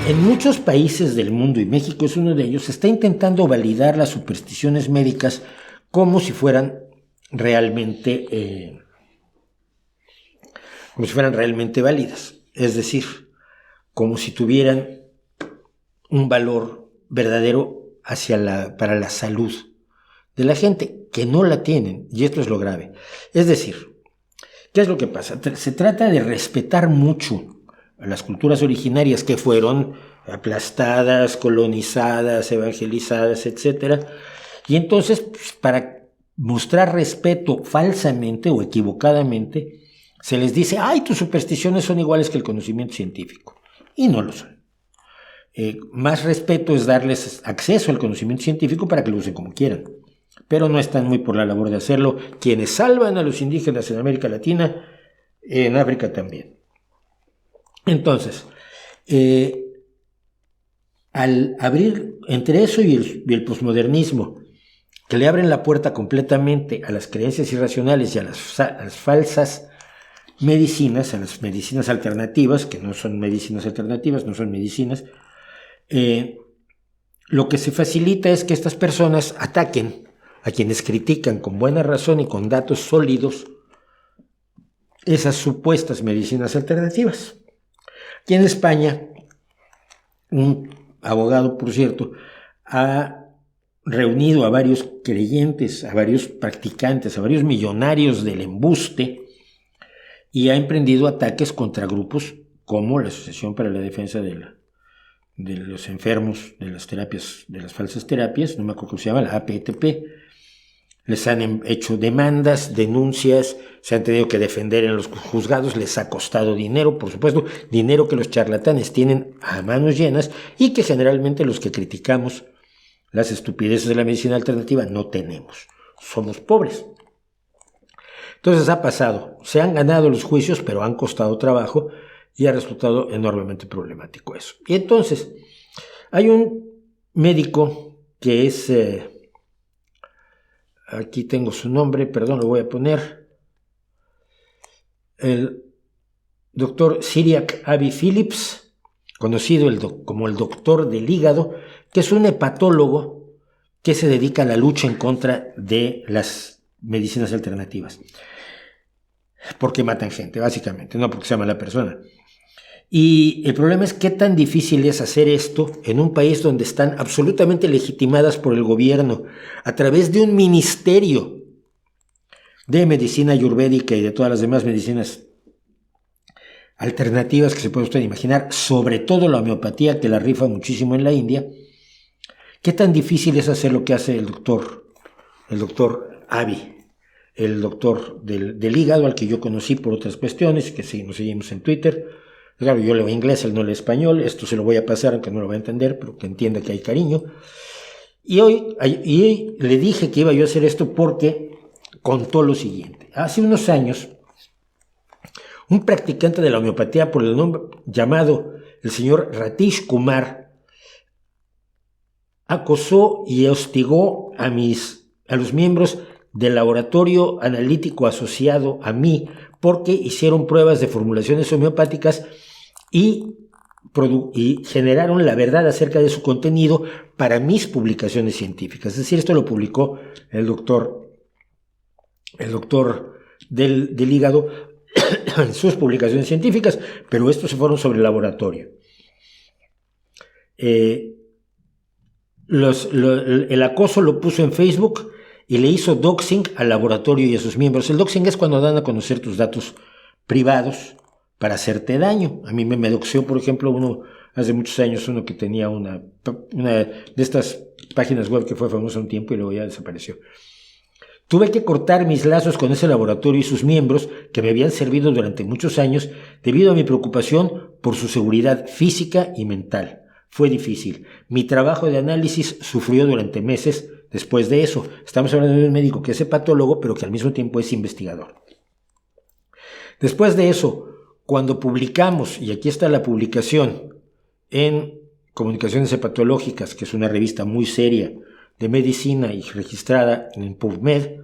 En muchos países del mundo, y México es uno de ellos, se está intentando validar las supersticiones médicas como si fueran realmente, válidas. Es decir, como si tuvieran un valor verdadero para la salud de la gente, que no la tienen, y esto es lo grave. Es decir, ¿qué es lo que pasa? Se trata de respetar mucho a las culturas originarias que fueron aplastadas, colonizadas, evangelizadas, etc. Y entonces, pues, para mostrar respeto falsamente o equivocadamente, se les dice, ay, tus supersticiones son iguales que el conocimiento científico. Y no lo son. Más respeto es darles acceso al conocimiento científico para que lo usen como quieran. Pero no están muy por la labor de hacerlo quienes salvan a los indígenas en América Latina, en África también. Entonces, al abrir entre eso y el posmodernismo, que le abren la puerta completamente a las creencias irracionales y a las falsas medicinas, a las medicinas alternativas, que no son medicinas alternativas, no son medicinas, lo que se facilita es que estas personas ataquen a quienes critican con buena razón y con datos sólidos esas supuestas medicinas alternativas. Aquí en España, un abogado, por cierto, ha reunido a varios creyentes, a varios practicantes, a varios millonarios del embuste y ha emprendido ataques contra grupos como la Asociación para la Defensa de los Enfermos de las Terapias, de las Falsas Terapias, no me acuerdo cómo se llama, la APTP. Les han hecho demandas, denuncias, se han tenido que defender en los juzgados, les ha costado dinero, por supuesto, dinero que los charlatanes tienen a manos llenas y que generalmente los que criticamos las estupideces de la medicina alternativa no tenemos. Somos pobres. Entonces ha pasado, se han ganado los juicios, pero han costado trabajo y ha resultado enormemente problemático eso. Y entonces, hay un médico que es... aquí tengo su nombre, perdón, lo voy a poner. El doctor Cyriac Avi Phillips, conocido como el doctor del hígado, que es un hepatólogo que se dedica a la lucha en contra de las medicinas alternativas. Porque matan gente, básicamente, no porque sea mala persona. Y el problema es qué tan difícil es hacer esto en un país donde están absolutamente legitimadas por el gobierno a través de un ministerio de medicina ayurvédica y de todas las demás medicinas alternativas que se puede usted imaginar, sobre todo la homeopatía, que la rifa muchísimo en la India. ¿Qué tan difícil es hacer lo que hace el doctor Avi, el doctor del hígado, al que yo conocí por otras cuestiones, que sí, nos seguimos en Twitter? Claro, yo leo inglés, él no lee español, esto se lo voy a pasar, aunque no lo va a entender, pero que entienda que hay cariño. Y hoy le dije que iba yo a hacer esto porque contó lo siguiente. Hace unos años, un practicante de la homeopatía por el nombre llamado el señor Ratish Kumar acosó y hostigó a los miembros del laboratorio analítico asociado a mí porque hicieron pruebas de formulaciones homeopáticas y generaron la verdad acerca de su contenido para mis publicaciones científicas. Es decir, esto lo publicó el doctor del hígado en sus publicaciones científicas, pero estos se fueron sobre el laboratorio. El acoso lo puso en Facebook y le hizo doxing al laboratorio y a sus miembros. El doxing es cuando dan a conocer tus datos privados para hacerte daño. A mí me doxió, por ejemplo, hace muchos años, uno que tenía una de estas páginas web que fue famosa un tiempo y luego ya desapareció. Tuve que cortar mis lazos con ese laboratorio y sus miembros que me habían servido durante muchos años debido a mi preocupación por su seguridad física y mental. Fue difícil. Mi trabajo de análisis sufrió durante meses después de eso. Estamos hablando de un médico que es hepatólogo, pero que al mismo tiempo es investigador. Después de eso, cuando publicamos, y aquí está la publicación en Comunicaciones Hepatológicas, que es una revista muy seria de medicina y registrada en PubMed,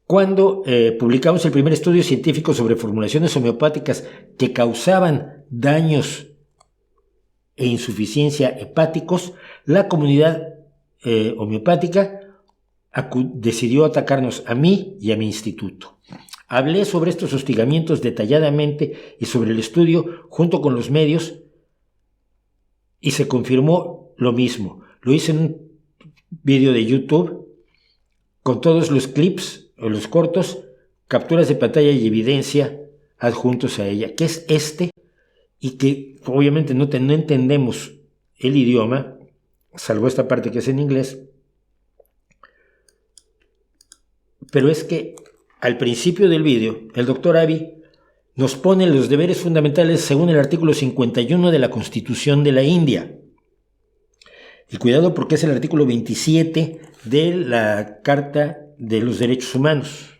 cuando publicamos el primer estudio científico sobre formulaciones homeopáticas que causaban daños e insuficiencia hepáticos, la comunidad homeopática decidió atacarnos a mí y a mi instituto. Hablé sobre estos hostigamientos detalladamente y sobre el estudio junto con los medios y se confirmó lo mismo. Lo hice en un vídeo de YouTube con todos los clips o los cortos, capturas de pantalla y evidencia adjuntos a ella, que es y que obviamente no entendemos el idioma, salvo esta parte que es en inglés, pero es que al principio del vídeo el doctor Avi nos pone los deberes fundamentales según el artículo 51 de la Constitución de la India. Y cuidado porque es el artículo 27 de la Carta de los Derechos Humanos.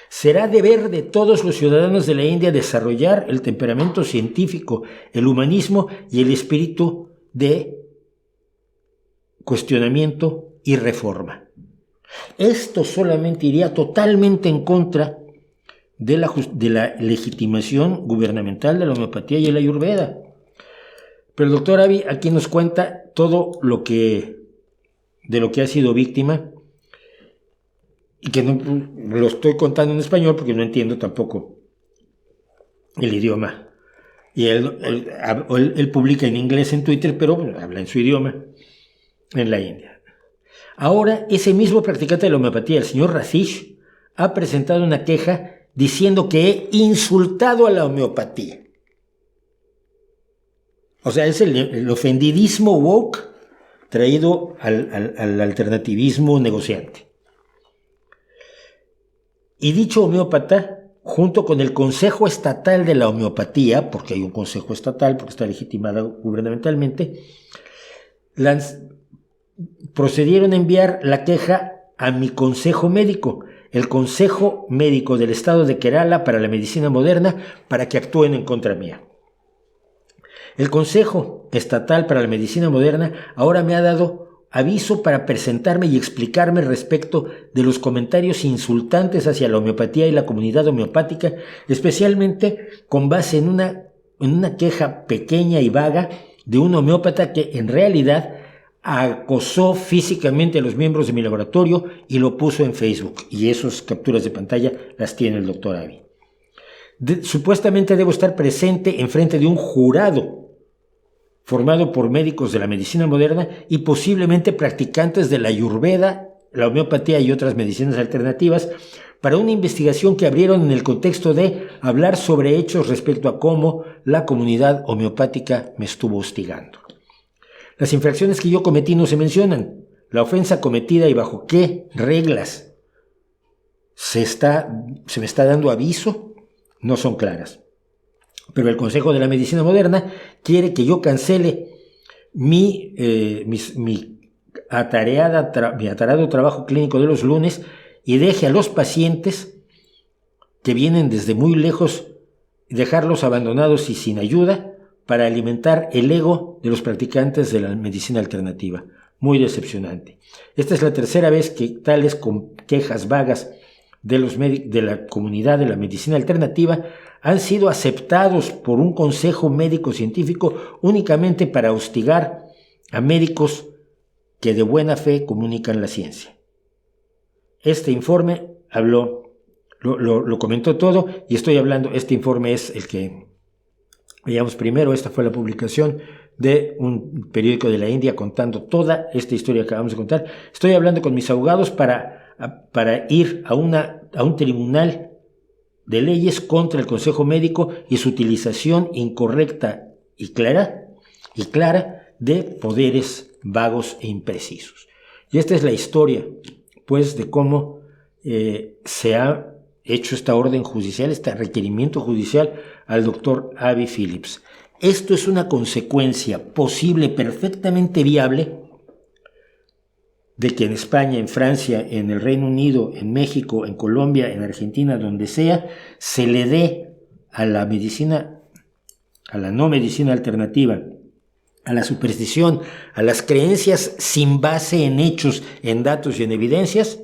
Será deber de todos los ciudadanos de la India desarrollar el temperamento científico, el humanismo y el espíritu de cuestionamiento y reforma. Esto solamente iría totalmente en contra de la legitimación gubernamental de la homeopatía y el ayurveda. Pero el doctor Avi aquí nos cuenta todo de lo que ha sido víctima, y que no lo estoy contando en español porque no entiendo tampoco el idioma. Y él publica en inglés en Twitter, pero habla en su idioma en la India. Ahora, ese mismo practicante de la homeopatía, el señor Rasish, ha presentado una queja diciendo que he insultado a la homeopatía. O sea, es el ofendidismo woke traído al alternativismo negociante. Y dicho homeópata, junto con el Consejo Estatal de la Homeopatía, porque hay un consejo estatal, porque está legitimada gubernamentalmente, procedieron a enviar la queja a mi consejo médico, el Consejo Médico del Estado de Kerala para la Medicina Moderna, para que actúen en contra mía. El Consejo Estatal para la Medicina Moderna ahora me ha dado aviso para presentarme y explicarme respecto de los comentarios insultantes hacia la homeopatía y la comunidad homeopática, especialmente con base en una queja pequeña y vaga de un homeópata que en realidad acosó físicamente a los miembros de mi laboratorio y lo puso en Facebook. Y esas capturas de pantalla las tiene el doctor Avi. Supuestamente debo estar presente en frente de un jurado formado por médicos de la medicina moderna y posiblemente practicantes de la ayurveda, la homeopatía y otras medicinas alternativas, para una investigación que abrieron en el contexto de hablar sobre hechos respecto a cómo la comunidad homeopática me estuvo hostigando. Las infracciones que yo cometí no se mencionan. La ofensa cometida y bajo qué reglas se me está dando aviso no son claras. Pero el Consejo de la Medicina Moderna quiere que yo cancele mi atareado trabajo clínico de los lunes y deje a los pacientes que vienen desde muy lejos, dejarlos abandonados y sin ayuda para alimentar el ego de los practicantes de la medicina alternativa. Muy decepcionante. Esta es la tercera vez que tales con quejas vagas de la comunidad de la medicina alternativa han sido aceptados por un consejo médico científico únicamente para hostigar a médicos que de buena fe comunican la ciencia. Este informe lo comentó todo, y estoy hablando, este informe es el que veíamos primero. Esta fue la publicación de un periódico de la India contando toda esta historia que acabamos de contar. Estoy hablando con mis abogados para ir a un tribunal de leyes contra el Consejo Médico y su utilización incorrecta y clara de poderes vagos e imprecisos. Y esta es la historia, pues, de cómo se ha hecho esta orden judicial, este requerimiento judicial al doctor Avi Phillips. Esto es una consecuencia posible, perfectamente viable, de que en España, en Francia, en el Reino Unido, en México, en Colombia, en Argentina, donde sea, se le dé a la medicina, a la no medicina alternativa, a la superstición, a las creencias sin base en hechos, en datos y en evidencias,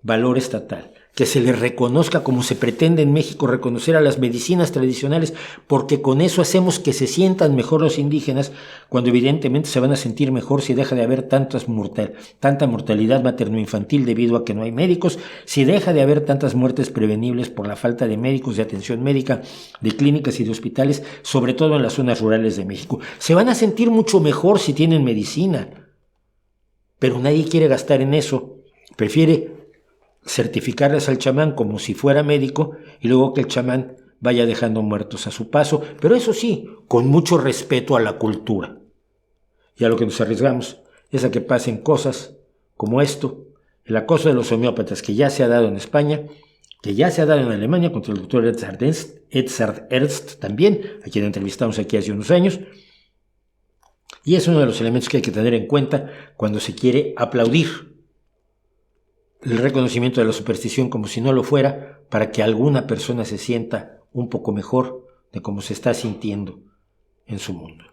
valor estatal. que se les reconozca como se pretende en México reconocer a las medicinas tradicionales, porque con eso hacemos que se sientan mejor los indígenas, cuando evidentemente se van a sentir mejor si deja de haber tanta mortalidad materno-infantil debido a que no hay médicos, si deja de haber tantas muertes prevenibles por la falta de médicos, de atención médica, de clínicas y de hospitales, sobre todo en las zonas rurales de México. Se van a sentir mucho mejor si tienen medicina, pero nadie quiere gastar en eso, prefiere certificarles al chamán como si fuera médico y luego que el chamán vaya dejando muertos a su paso, pero eso sí, con mucho respeto a la cultura. Y a lo que nos arriesgamos es a que pasen cosas como esto, el acoso de los homeópatas que ya se ha dado en España, que ya se ha dado en Alemania contra el doctor Edzard Ernst también, a quien entrevistamos aquí hace unos años, y es uno de los elementos que hay que tener en cuenta cuando se quiere aplaudir el reconocimiento de la superstición como si no lo fuera, para que alguna persona se sienta un poco mejor de cómo se está sintiendo en su mundo.